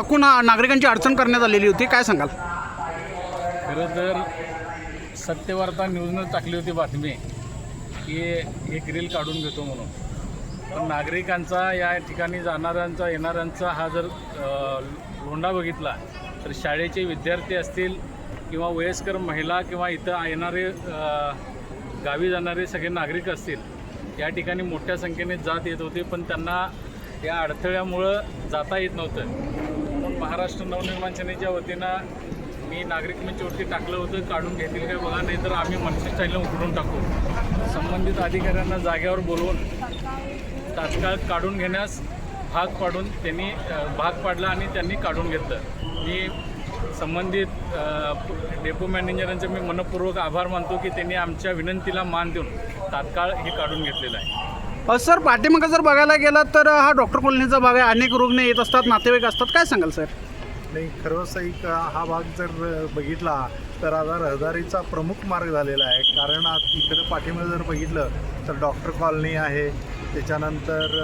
टाकून नागरिकांची अडचण करण्यात आलेली होती, काय सांगाल? खरं तर सत्यवार्ता न्यूजनं टाकली होती बातमी की हे ग्रिल काढून घेतो म्हणून, पण नागरिकांचा या ठिकाणी जाणाऱ्यांचा येणाऱ्यांचा हा जर लोंढा बघितला तर शाळेचे विद्यार्थी असतील किंवा वयस्कर महिला किंवा इथं येणारे गावी जाणारे सगळे नागरिक असतील या ठिकाणी मोठ्या संख्येने जात येत होते, पण त्यांना या अडथळ्यामुळं जाता येत नव्हतं. म्हणून महाराष्ट्र नवनिर्माण सेनेच्या वतीनं मी नागरिक मंचवरती टाकलं होतं, काढून घेतील काय बघा, नाही तर आम्ही मनसे स्टाईलनं उघडून टाकू. संबंधित अधिकाऱ्यांना जागेवर बोलवून तात्काळ काढून घेण्यास भाग पाडला आणि त्यांनी काढून घेतलं. मी संबंधित डेपो मॅनेजरांचे मी मनपूर्वक आभार मानतो की त्यांनी आमच्या विनंतीला मान देऊन तात्काळ हे काढून घेतलेलं आहे. सर, पाठीमागं जर बघायला गेला तर हा डॉक्टर कॉलनीचा भाग आहे, अनेक रुग्ण येत असतात, नातेवाईक असतात, काय सांगाल सर? नाही, खरंच हा भाग जर बघितला तर आता रहदारीचा प्रमुख मार्ग झालेला आहे. कारण आज इकडं पाठीमागे जर बघितलं तर डॉक्टर कॉलनी आहे, त्याच्यानंतर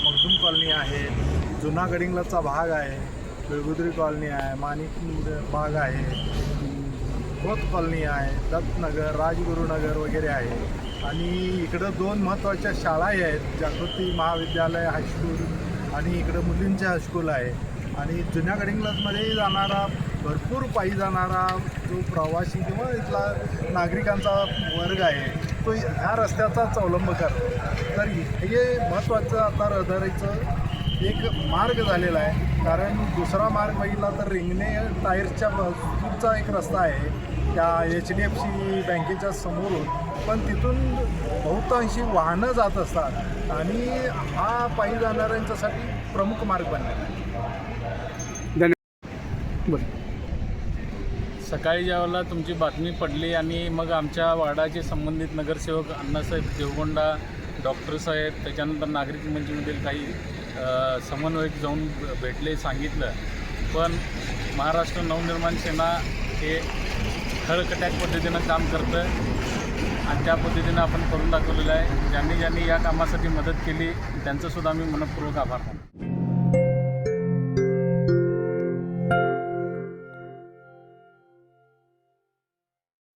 मखदूम कॉलनी आहे, जुना गडिंग्लजचा भाग आहे, बेळगुदरी कॉलनी आहे, माणिक बाग आहे, खोत कॉलनी आहे, दत्तनगर, राजगुरुनगर वगैरे आहे. आणि इकडं 2 महत्त्वाच्या शाळाही आहेत, जागृती महाविद्यालय हायस्कूल आणि इकडं मुलींचे हायस्कूल आहे. आणि जुन्या गडिंग्लजमध्ये जाणारा भरपूर पायी जाणारा जो प्रवासी किंवा इथला नागरिकांचा वर्ग आहे तो ह्या रस्त्याचाच अवलंब करतो. तर हे महत्त्वाचं आता रहदारीचं एक मार्ग झालेला आहे. कारण दुसरा मार्ग बघितला तर रिंगणे टायर्सच्या बाजूचा एक रस्ता आहे त्या HDFC बँकेच्या समोरून, पण तिथून बहुतांशी वाहनं जात असतात आणि हा पायी जाणाऱ्यांच्यासाठी प्रमुख मार्ग बनलेला आहे. सकाळी ज्यावेळेला तुमची बातमी पडली आणि मग आमच्या वार्डाचे संबंधित नगरसेवक अण्णासाहेब देवगोंडा, डॉक्टर साहेब, त्याच्यानंतर नागरिक मंचमधील काही समन्वयक जाऊन भेटले, सांगितलं. पण महाराष्ट्र नवनिर्माण सेना हे खळकट्याक पद्धतीनं काम करतं आणि त्या पद्धतीनं आपण करून दाखवलेलं आहे. ज्यांनी या कामासाठी मदत केली त्यांचंसुद्धा मी मनपूर्वक आभार मानतो.